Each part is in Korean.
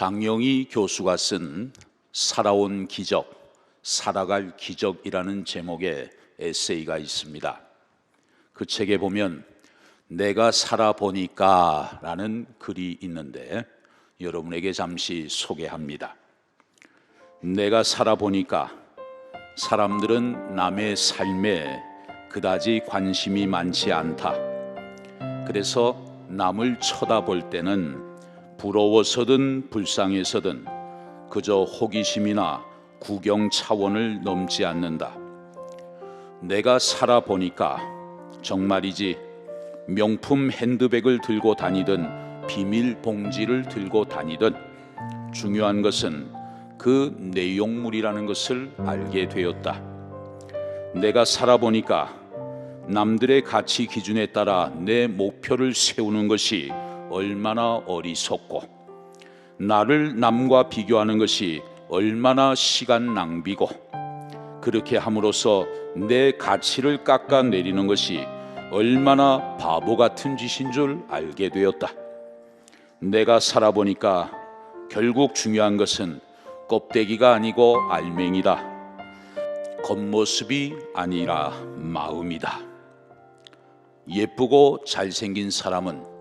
장영희 교수가 쓴 살아온 기적, 살아갈 기적이라는 제목의 에세이가 있습니다. 그 책에 보면 내가 살아보니까 라는 글이 있는데 여러분에게 잠시 소개합니다. 내가 살아보니까 사람들은 남의 삶에 그다지 관심이 많지 않다. 그래서 남을 쳐다볼 때는 부러워서든 불쌍해서든 그저 호기심이나 구경 차원을 넘지 않는다. 내가 살아보니까 정말이지 명품 핸드백을 들고 다니든 비밀 봉지를 들고 다니든 중요한 것은 그 내용물이라는 것을 알게 되었다. 내가 살아보니까 남들의 가치 기준에 따라 내 목표를 세우는 것이 얼마나 어리석고 나를 남과 비교하는 것이 얼마나 시간 낭비고 그렇게 함으로써 내 가치를 깎아내리는 것이 얼마나 바보 같은 짓인 줄 알게 되었다. 내가 살아보니까 결국 중요한 것은 껍데기가 아니고 알맹이다. 겉모습이 아니라 마음이다. 예쁘고 잘생긴 사람은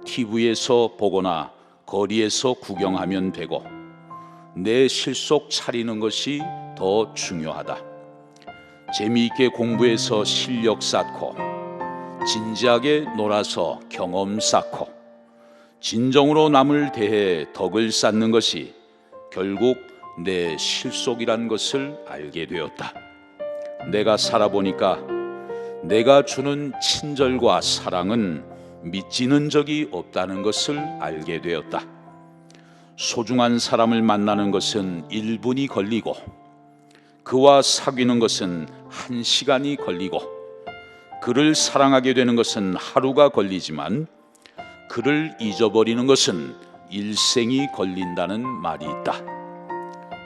TV에서 보거나 거리에서 구경하면 되고 내 실속 차리는 것이 더 중요하다. 재미있게 공부해서 실력 쌓고 진지하게 놀아서 경험 쌓고 진정으로 남을 대해 덕을 쌓는 것이 결국 내 실속이란 것을 알게 되었다. 내가 살아보니까 내가 주는 친절과 사랑은 미치는 적이 없다는 것을 알게 되었다. 소중한 사람을 만나는 것은 1분이 걸리고 그와 사귀는 것은 1시간이 걸리고 그를 사랑하게 되는 것은 하루가 걸리지만 그를 잊어버리는 것은 일생이 걸린다는 말이 있다.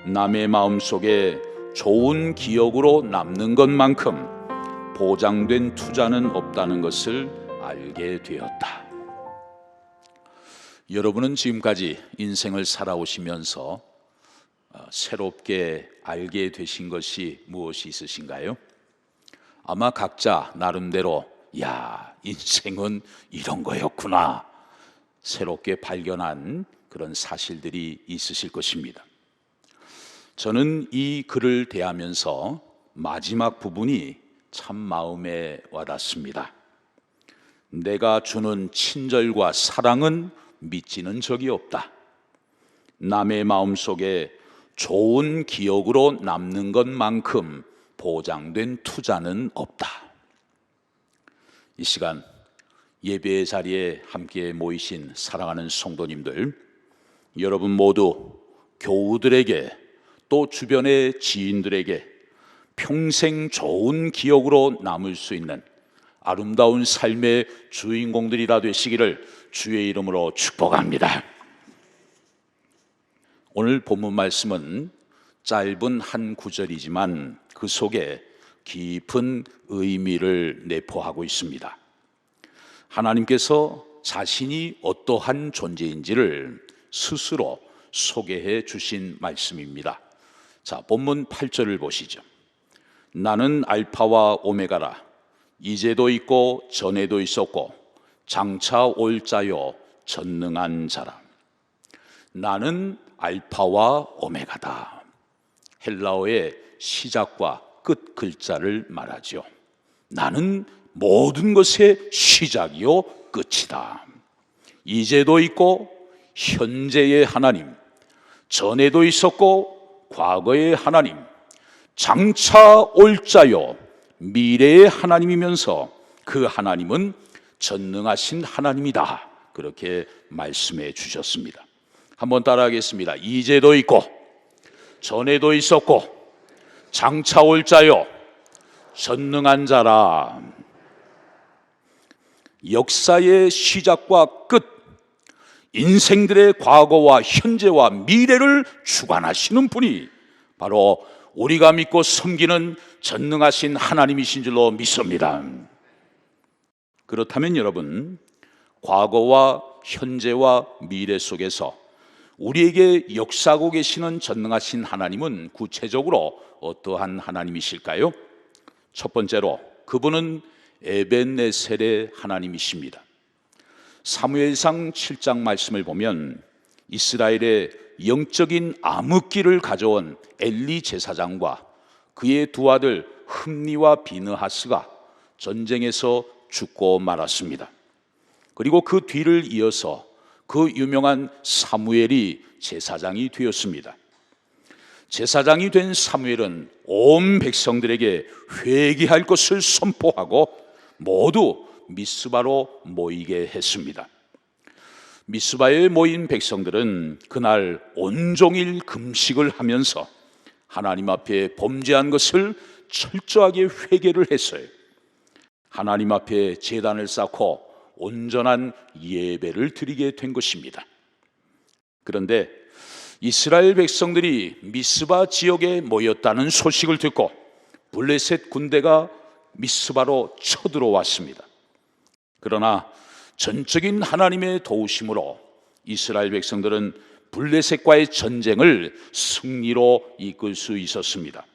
남의 마음속에 좋은 기억으로 남는 것만큼 보장된 투자는 없다는 것을 알게 되었다. 여러분은 지금까지 인생을 살아오시면서 새롭게 알게 되신 것이 무엇이 있으신가요? 아마 각자 나름대로 인생은 이런 거였구나 새롭게 발견한 그런 사실들이 있으실 것입니다. 저는 이 글을 대하면서 마지막 부분이 참 마음에 와닿습니다. 내가 주는 친절과 사랑은 미치는 적이 없다. 남의 마음속에 좋은 기억으로 남는 것만큼 보장된 투자는 없다. 이 시간 예배의 자리에 함께 모이신 사랑하는 성도님들, 여러분 모두 교우들에게 또 주변의 지인들에게 평생 좋은 기억으로 남을 수 있는 아름다운 삶의 주인공들이라 되시기를 주의 이름으로 축복합니다. 오늘 본문 말씀은 짧은 한 구절이지만 그 속에 깊은 의미를 내포하고 있습니다. 하나님께서 자신이 어떠한 존재인지를 스스로 소개해 주신 말씀입니다. 자, 본문 8절을 보시죠. 나는 알파와 오메가라. 이제도 있고 전에도 있었고 장차 올 자요 전능한 자라. 나는 알파와 오메가다. 헬라어의 시작과 끝 글자를 말하죠. 나는 모든 것의 시작이요 끝이다. 이제도 있고 현재의 하나님, 전에도 있었고 과거의 하나님, 장차 올 자요 미래의 하나님이면서 그 하나님은 전능하신 하나님이다. 그렇게 말씀해 주셨습니다. 한번 따라하겠습니다. 이제도 있고 전에도 있었고 장차 올 자요 전능한 자라. 역사의 시작과 끝, 인생들의 과거와 현재와 미래를 주관하시는 분이 바로 우리가 믿고 섬기는 전능하신 하나님이신 줄로 믿습니다. 그렇다면 여러분, 과거와 현재와 미래 속에서 우리에게 역사하고 계시는 전능하신 하나님은 구체적으로 어떠한 하나님이실까요? 첫 번째로 그분은 에벤네셀의 하나님이십니다. 사무엘상 7장 말씀을 보면 이스라엘의 영적인 암흑기를 가져온 엘리 제사장과 그의 두 아들 흠니와 비느하스가 전쟁에서 죽고 말았습니다. 그리고 그 뒤를 이어서 그 유명한 사무엘이 제사장이 되었습니다. 제사장이 된 사무엘은 온 백성들에게 회개할 것을 선포하고 모두 미스바로 모이게 했습니다. 미스바에 모인 백성들은 그날 온종일 금식을 하면서 하나님 앞에 범죄한 것을 철저하게 회개를 했어요. 하나님 앞에 제단을 쌓고 온전한 예배를 드리게 된 것입니다. 그런데 이스라엘 백성들이 미스바 지역에 모였다는 소식을 듣고 블레셋 군대가 미스바로 쳐들어왔습니다. 그러나 전적인 하나님의 도우심으로 이스라엘 백성들은 블레셋과의 전쟁을 승리로 이끌 수 있었습니다.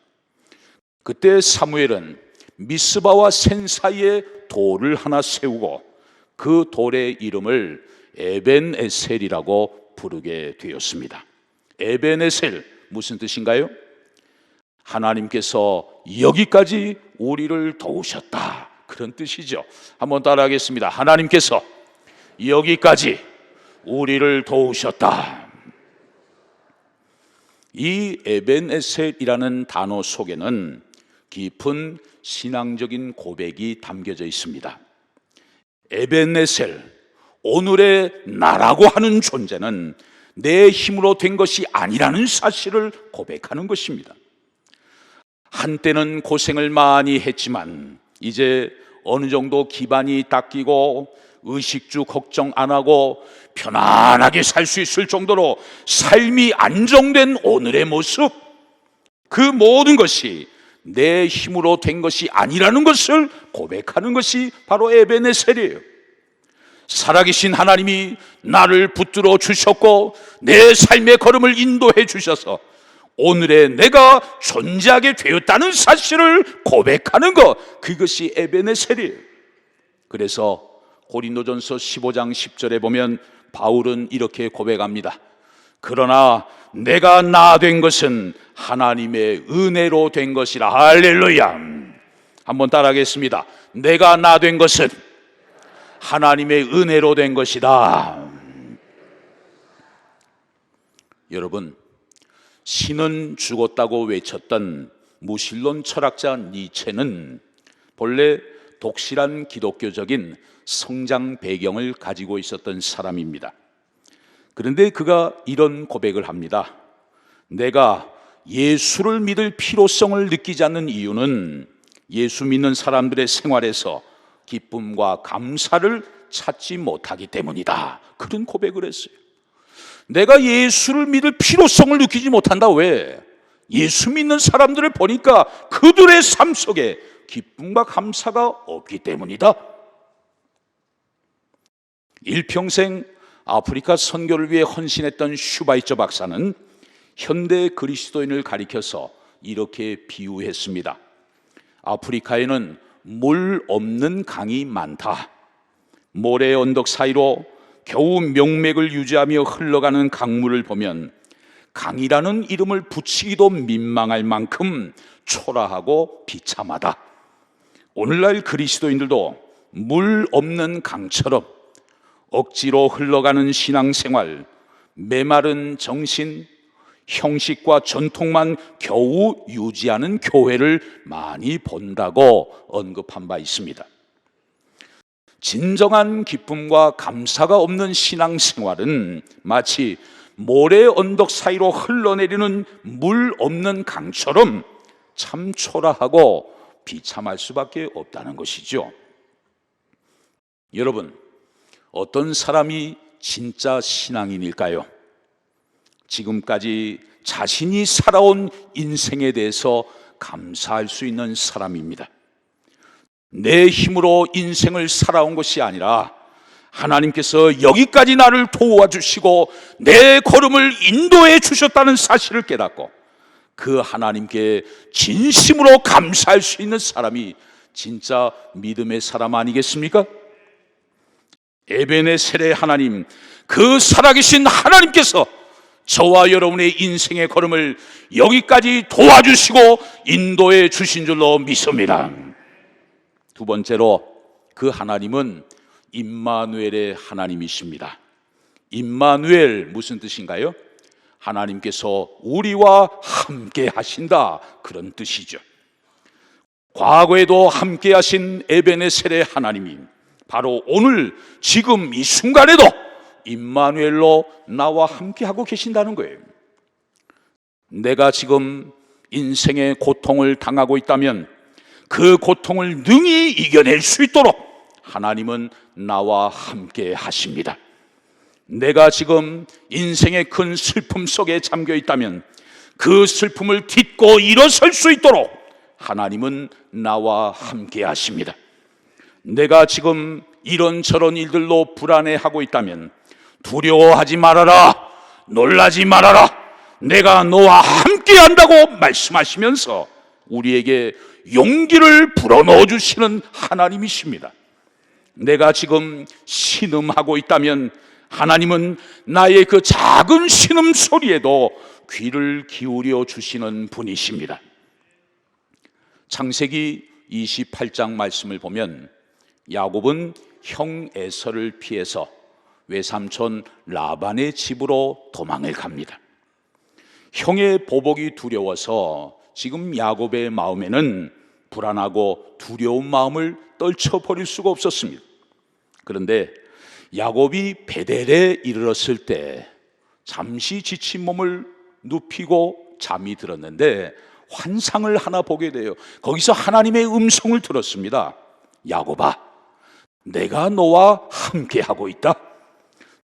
그때 사무엘은 미스바와 센 사이에 돌을 하나 세우고 그 돌의 이름을 에벤에셀이라고 부르게 되었습니다. 에벤에셀, 무슨 뜻인가요? 하나님께서 여기까지 우리를 도우셨다, 그런 뜻이죠. 한번 따라하겠습니다. 하나님께서 여기까지 우리를 도우셨다. 이 에벤에셀이라는 단어 속에는 깊은 신앙적인 고백이 담겨져 있습니다. 에벤에셀, 오늘의 나라고 하는 존재는 내 힘으로 된 것이 아니라는 사실을 고백하는 것입니다. 한때는 고생을 많이 했지만 이제 어느 정도 기반이 닦이고 의식주 걱정 안 하고 편안하게 살 수 있을 정도로 삶이 안정된 오늘의 모습, 그 모든 것이 내 힘으로 된 것이 아니라는 것을 고백하는 것이 바로 에벤에셀이에요. 살아계신 하나님이 나를 붙들어 주셨고 내 삶의 걸음을 인도해 주셔서 오늘의 내가 존재하게 되었다는 사실을 고백하는 것, 그것이 에벤에셀이에요. 그래서 고린도전서 15장 10절에 보면 바울은 이렇게 고백합니다. 그러나 내가 나 된 것은 하나님의 은혜로 된 것이라. 할렐루야. 한번 따라하겠습니다. 내가 나 된 것은 하나님의 은혜로 된 것이다. 여러분, 신은 죽었다고 외쳤던 무신론 철학자 니체는 본래 독실한 기독교적인 성장 배경을 가지고 있었던 사람입니다. 그런데 그가 이런 고백을 합니다. 내가 예수를 믿을 필요성을 느끼지 않는 이유는 예수 믿는 사람들의 생활에서 기쁨과 감사를 찾지 못하기 때문이다. 그런 고백을 했어요. 내가 예수를 믿을 필요성을 느끼지 못한다. 왜? 예수 믿는 사람들을 보니까 그들의 삶 속에 기쁨과 감사가 없기 때문이다. 일평생 아프리카 선교를 위해 헌신했던 슈바이처 박사는 현대 그리스도인을 가리켜서 이렇게 비유했습니다. 아프리카에는 물 없는 강이 많다. 모래 언덕 사이로 겨우 명맥을 유지하며 흘러가는 강물을 보면 강이라는 이름을 붙이기도 민망할 만큼 초라하고 비참하다. 오늘날 그리스도인들도 물 없는 강처럼 억지로 흘러가는 신앙생활, 메마른 정신, 형식과 전통만 겨우 유지하는 교회를 많이 본다고 언급한 바 있습니다. 진정한 기쁨과 감사가 없는 신앙생활은 마치 모래 언덕 사이로 흘러내리는 물 없는 강처럼 참 초라하고 비참할 수밖에 없다는 것이죠. 여러분, 어떤 사람이 진짜 신앙인일까요? 지금까지 자신이 살아온 인생에 대해서 감사할 수 있는 사람입니다. 내 힘으로 인생을 살아온 것이 아니라 하나님께서 여기까지 나를 도와주시고 내 걸음을 인도해 주셨다는 사실을 깨닫고 그 하나님께 진심으로 감사할 수 있는 사람이 진짜 믿음의 사람 아니겠습니까? 에베네셀의 하나님, 그 살아계신 하나님께서 저와 여러분의 인생의 걸음을 여기까지 도와주시고 인도해 주신 줄로 믿습니다. 두 번째로, 그 하나님은 임마누엘의 하나님이십니다. 임마누엘 무슨 뜻인가요? 하나님께서 우리와 함께 하신다, 그런 뜻이죠. 과거에도 함께 하신 에베네셀의 하나님이 바로 오늘 지금 이 순간에도 임마누엘로 나와 함께 하고 계신다는 거예요. 내가 지금 인생의 고통을 당하고 있다면 그 고통을 능히 이겨낼 수 있도록 하나님은 나와 함께 하십니다. 내가 지금 인생의 큰 슬픔 속에 잠겨 있다면 그 슬픔을 딛고 일어설 수 있도록 하나님은 나와 함께 하십니다. 내가 지금 이런저런 일들로 불안해하고 있다면 두려워하지 말아라, 놀라지 말아라, 내가 너와 함께 한다고 말씀하시면서 우리에게 용기를 불어넣어 주시는 하나님이십니다. 내가 지금 신음하고 있다면 하나님은 나의 그 작은 신음 소리에도 귀를 기울여 주시는 분이십니다. 창세기 28장 말씀을 보면 야곱은 형 에서를 피해서 외삼촌 라반의 집으로 도망을 갑니다. 형의 보복이 두려워서 지금 야곱의 마음에는 불안하고 두려운 마음을 떨쳐버릴 수가 없었습니다. 그런데 야곱이 베델에 이르렀을 때 잠시 지친 몸을 눕히고 잠이 들었는데 환상을 하나 보게 돼요. 거기서 하나님의 음성을 들었습니다. 야곱아, 내가 너와 함께 하고 있다.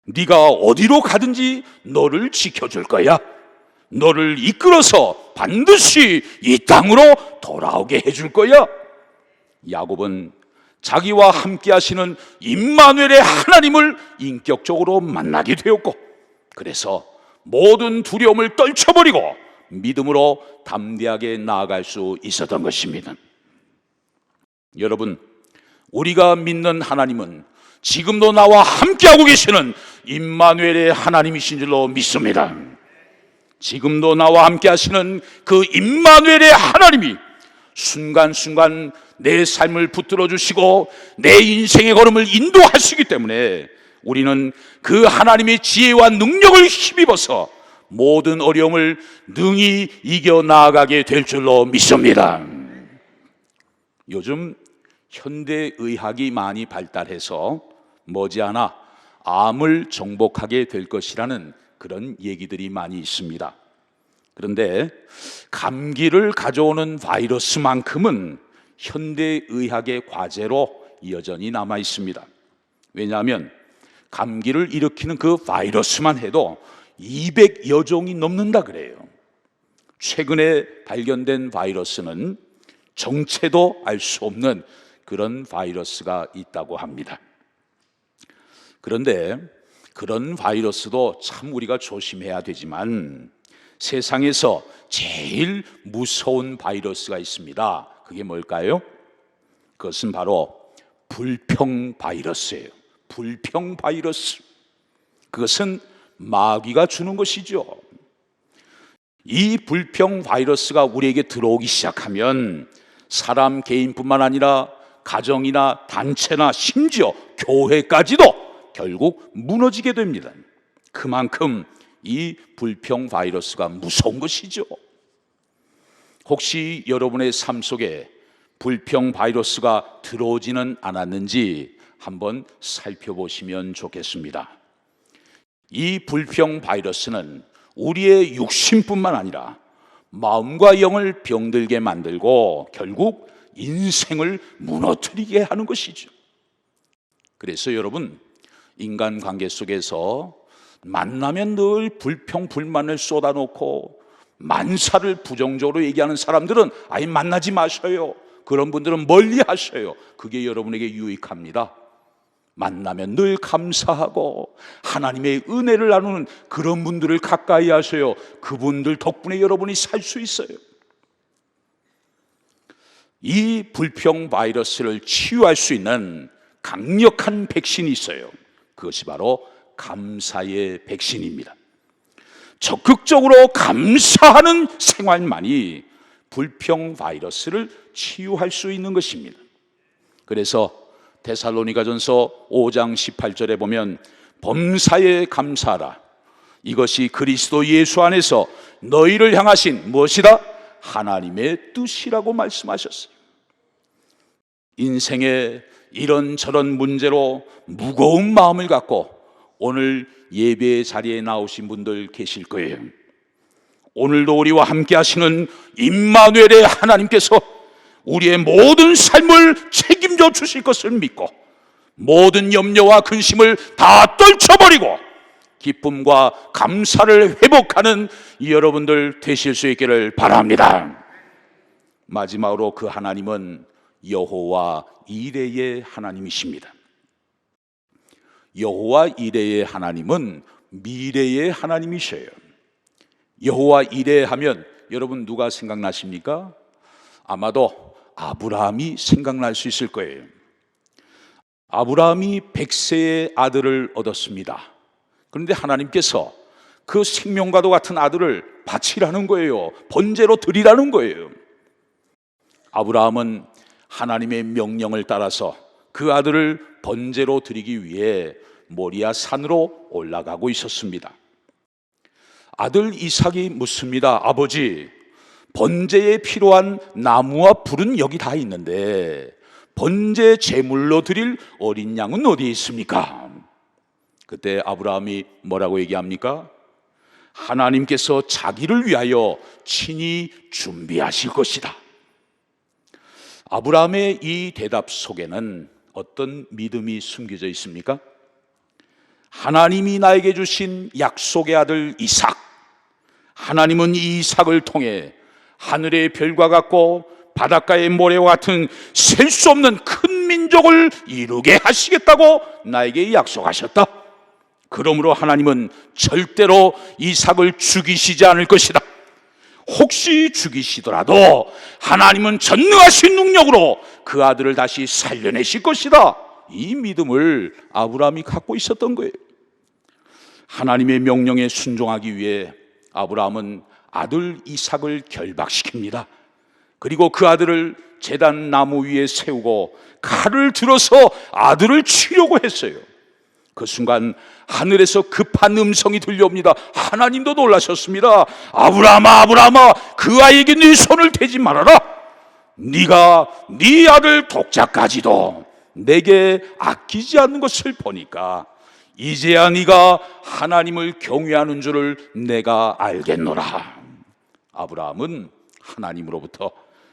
네가 어디로 가든지 너를 지켜줄 거야. 너를 이끌어서 반드시 이 땅으로 돌아오게 해줄 거야. 야곱은 자기와 함께 하시는 임마누엘의 하나님을 인격적으로 만나게 되었고, 그래서 모든 두려움을 떨쳐버리고 믿음으로 담대하게 나아갈 수 있었던 것입니다. 여러분, 우리가 믿는 하나님은 지금도 나와 함께하고 계시는 임마누엘의 하나님이신 줄로 믿습니다. 지금도 나와 함께 하시는 그 임마누엘의 하나님이 순간순간 내 삶을 붙들어 주시고 내 인생의 걸음을 인도하시기 때문에 우리는 그 하나님의 지혜와 능력을 힘입어서 모든 어려움을 능히 이겨 나아가게 될 줄로 믿습니다. 요즘 현대의학이 많이 발달해서 머지않아 암을 정복하게 될 것이라는 그런 얘기들이 많이 있습니다. 그런데 감기를 가져오는 바이러스만큼은 현대의학의 과제로 여전히 남아 있습니다. 왜냐하면 감기를 일으키는 그 바이러스만 해도 200여 종이 넘는다 그래요. 최근에 발견된 바이러스는 정체도 알 수 없는 그런 바이러스가 있다고 합니다. 그런데 그런 바이러스도 참 우리가 조심해야 되지만 세상에서 제일 무서운 바이러스가 있습니다. 그게 뭘까요? 그것은 바로 불평 바이러스예요. 불평 바이러스. 그것은 마귀가 주는 것이죠. 이 불평 바이러스가 우리에게 들어오기 시작하면 사람 개인뿐만 아니라 가정이나 단체나 심지어 교회까지도 결국 무너지게 됩니다. 그만큼 이 불평 바이러스가 무서운 것이죠. 혹시 여러분의 삶 속에 불평 바이러스가 들어오지는 않았는지 한번 살펴보시면 좋겠습니다. 이 불평 바이러스는 우리의 육신뿐만 아니라 마음과 영을 병들게 만들고 결국 인생을 무너뜨리게 하는 것이죠. 그래서 여러분, 인간관계 속에서 만나면 늘 불평, 불만을 쏟아놓고 만사를 부정적으로 얘기하는 사람들은 아예 만나지 마셔요. 그런 분들은 멀리 하셔요. 그게 여러분에게 유익합니다. 만나면 늘 감사하고 하나님의 은혜를 나누는 그런 분들을 가까이 하셔요. 그분들 덕분에 여러분이 살 수 있어요. 이 불평 바이러스를 치유할 수 있는 강력한 백신이 있어요. 그것이 바로 감사의 백신입니다. 적극적으로 감사하는 생활만이 불평 바이러스를 치유할 수 있는 것입니다. 그래서 데살로니가전서 5장 18절에 보면 범사에 감사하라. 이것이 그리스도 예수 안에서 너희를 향하신 무엇이다? 하나님의 뜻이라고 말씀하셨어요. 인생에 이런저런 문제로 무거운 마음을 갖고 오늘 예배 자리에 나오신 분들 계실 거예요. 오늘도 우리와 함께 하시는 임마누엘의 하나님께서 우리의 모든 삶을 책임져 주실 것을 믿고 모든 염려와 근심을 다 떨쳐버리고 기쁨과 감사를 회복하는 여러분들 되실 수 있기를 바랍니다. 마지막으로 그 하나님은 여호와 이레의 하나님이십니다. 여호와 이레의 하나님은 미래의 하나님이셔요. 여호와 이레 하면 여러분 누가 생각나십니까? 아마도 아브라함이 생각날 수 있을 거예요. 아브라함이 100세의 아들을 얻었습니다. 그런데 하나님께서 그 생명과도 같은 아들을 바치라는 거예요. 번제로 드리라는 거예요. 아브라함은 하나님의 명령을 따라서 그 아들을 번제로 드리기 위해 모리아 산으로 올라가고 있었습니다. 아들 이삭이 묻습니다. 아버지, 번제에 필요한 나무와 불은 여기 다 있는데 번제 제물로 드릴 어린 양은 어디에 있습니까? 그때 아브라함이 뭐라고 얘기합니까? 하나님께서 자기를 위하여 친히 준비하실 것이다. 아브라함의 이 대답 속에는 어떤 믿음이 숨겨져 있습니까? 하나님이 나에게 주신 약속의 아들 이삭, 하나님은 이 이삭을 통해 하늘의 별과 같고 바닷가의 모래와 같은 셀 수 없는 큰 민족을 이루게 하시겠다고 나에게 약속하셨다. 그러므로 하나님은 절대로 이삭을 죽이시지 않을 것이다. 혹시 죽이시더라도 하나님은 전능하신 능력으로 그 아들을 다시 살려내실 것이다. 이 믿음을 아브라함이 갖고 있었던 거예요. 하나님의 명령에 순종하기 위해 아브라함은 아들 이삭을 결박시킵니다. 그리고 그 아들을 제단 나무 위에 세우고 칼을 들어서 아들을 치려고 했어요. 그 순간 하늘에서 급한 음성이 들려옵니다. 하나님도 놀라셨습니다. 아브라함아, 아브라함아, 그 아이에게 네 손을 대지 말아라. 네가 네 아들 독자까지도 내게 아끼지 않는 것을 보니까 이제야 네가 하나님을 경외하는 줄을 내가 알겠노라. 아브라함은 하나님으로부터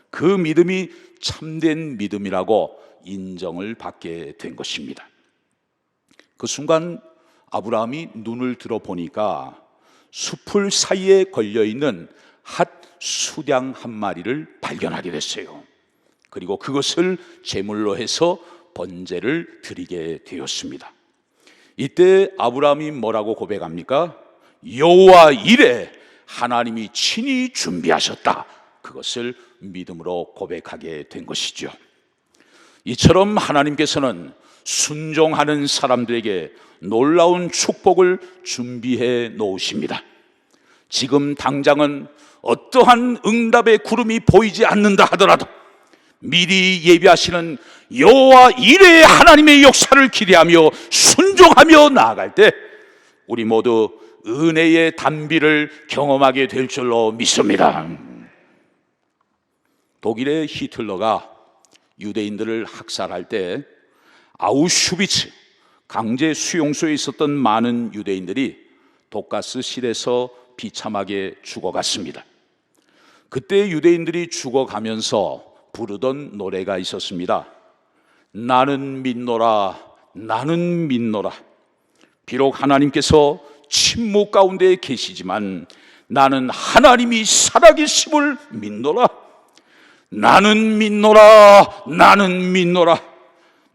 그 믿음이 참된 믿음이라고 인정을 받게 된 것입니다. 그 순간 아브라함이 눈을 들어 보니까 숲을 사이에 걸려있는 핫 수량 한 마리를 발견하게 됐어요. 그리고 그것을 제물로 해서 번제를 드리게 되었습니다. 이때 아브라함이 뭐라고 고백합니까? 여호와 이레, 하나님이 친히 준비하셨다. 그것을 믿음으로 고백하게 된 것이죠. 이처럼 하나님께서는 순종하는 사람들에게 놀라운 축복을 준비해 놓으십니다. 지금 당장은 어떠한 응답의 구름이 보이지 않는다 하더라도 미리 예비하시는 여호와 이레의 하나님의 역사를 기대하며 순종하며 나아갈 때 우리 모두 은혜의 단비를 경험하게 될 줄로 믿습니다. 독일의 히틀러가 유대인들을 학살할 때 아우슈비츠 강제 수용소에 있었던 많은 유대인들이 독가스실에서 비참하게 죽어갔습니다. 그때 유대인들이 죽어가면서 부르던 노래가 있었습니다. 나는 믿노라, 나는 믿노라. 비록 하나님께서 침묵 가운데 계시지만 나는 하나님이 살아계심을 믿노라. 나는 믿노라, 나는 믿노라.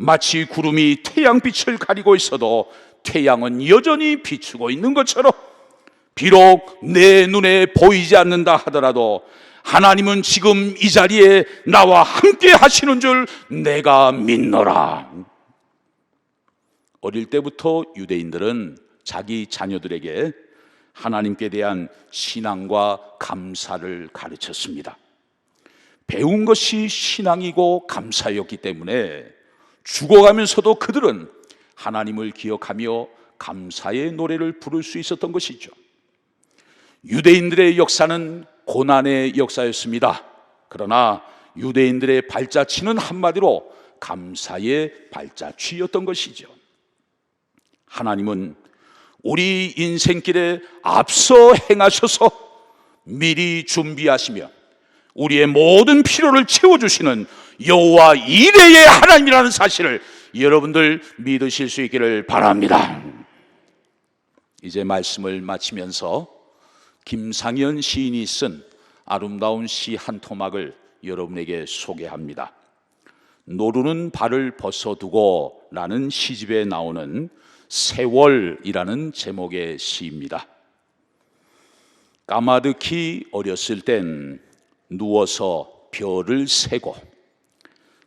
마치 구름이 태양빛을 가리고 있어도 태양은 여전히 비추고 있는 것처럼, 비록 내 눈에 보이지 않는다 하더라도 하나님은 지금 이 자리에 나와 함께 하시는 줄 내가 믿노라. 어릴 때부터 유대인들은 자기 자녀들에게 하나님께 대한 신앙과 감사를 가르쳤습니다. 배운 것이 신앙이고 감사였기 때문에 죽어가면서도 그들은 하나님을 기억하며 감사의 노래를 부를 수 있었던 것이죠. 유대인들의 역사는 고난의 역사였습니다. 그러나 유대인들의 발자취는 한마디로 감사의 발자취였던 것이죠. 하나님은 우리 인생길에 앞서 행하셔서 미리 준비하시며 우리의 모든 필요를 채워주시는 여호와 이레의 하나님이라는 사실을 여러분들 믿으실 수 있기를 바랍니다. 이제 말씀을 마치면서 김상현 시인이 쓴 아름다운 시 한 토막을 여러분에게 소개합니다. 노루는 발을 벗어두고 라는 시집에 나오는 세월이라는 제목의 시입니다. 까마득히 어렸을 땐 누워서 별을 세고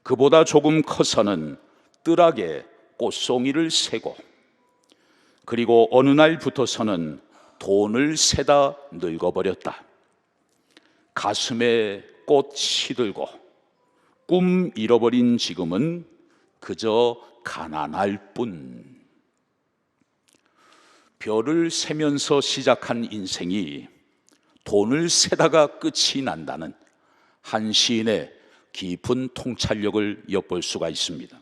그보다 조금 커서는 뜰하게 꽃송이를 세고 그리고 어느 날부터서는 돈을 세다 늙어버렸다. 가슴에 꽃 시들고 꿈 잃어버린 지금은 그저 가난할 뿐. 별을 세면서 시작한 인생이 돈을 세다가 끝이 난다는 한 시인의 깊은 통찰력을 엿볼 수가 있습니다.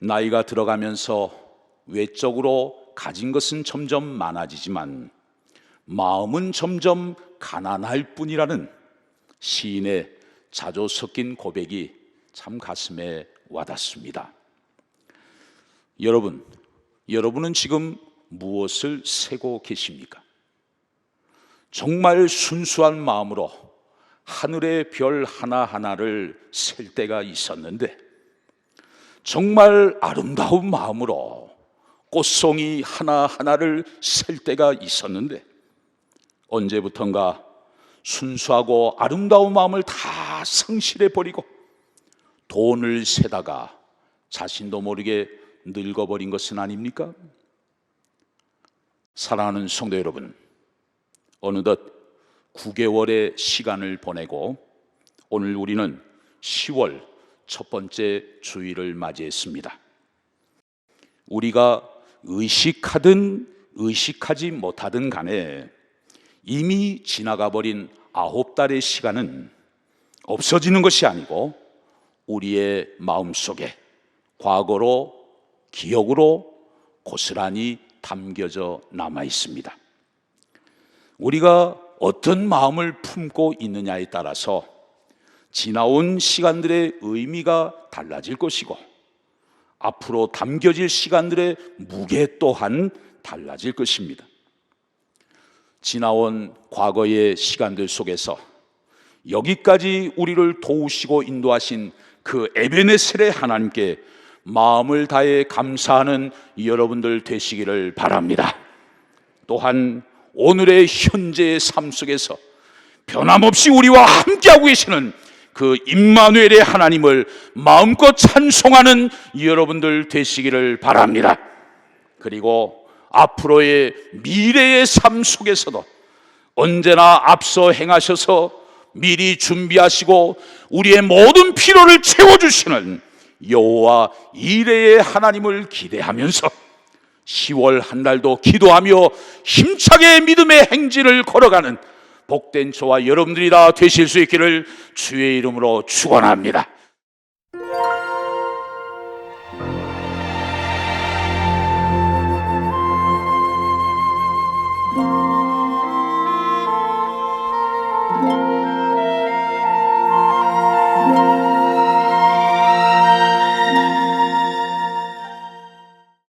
나이가 들어가면서 외적으로 가진 것은 점점 많아지지만 마음은 점점 가난할 뿐이라는 시인의 자조 섞인 고백이 참 가슴에 와닿습니다. 여러분은 지금 무엇을 세고 계십니까? 정말 순수한 마음으로 하늘의 별 하나하나를 셀 때가 있었는데, 정말 아름다운 마음으로 꽃송이 하나하나를 셀 때가 있었는데, 언제부턴가 순수하고 아름다운 마음을 다 상실해 버리고 돈을 세다가 자신도 모르게 늙어버린 것은 아닙니까? 사랑하는 성도 여러분, 어느덧 9개월의 시간을 보내고 오늘 우리는 10월 첫 번째 주일을 맞이했습니다. 우리가 의식하든 의식하지 못하든 간에 이미 지나가 버린 9달의 시간은 없어지는 것이 아니고 우리의 마음속에 과거로, 기억으로 고스란히 담겨져 남아 있습니다. 우리가 어떤 마음을 품고 있느냐에 따라서 지나온 시간들의 의미가 달라질 것이고 앞으로 담겨질 시간들의 무게 또한 달라질 것입니다. 지나온 과거의 시간들 속에서 여기까지 우리를 도우시고 인도하신 그 에베네셀의 하나님께 마음을 다해 감사하는 여러분들 되시기를 바랍니다. 또한 오늘의 현재의 삶 속에서 변함없이 우리와 함께하고 계시는 그 임마누엘의 하나님을 마음껏 찬송하는 여러분들 되시기를 바랍니다. 그리고 앞으로의 미래의 삶 속에서도 언제나 앞서 행하셔서 미리 준비하시고 우리의 모든 필요를 채워주시는 여호와 이레의 하나님을 기대하면서 10월 한 달도 기도하며 힘차게 믿음의 행진을 걸어가는 복된 저와 여러분들이 다 되실 수 있기를 주의 이름으로 축원합니다.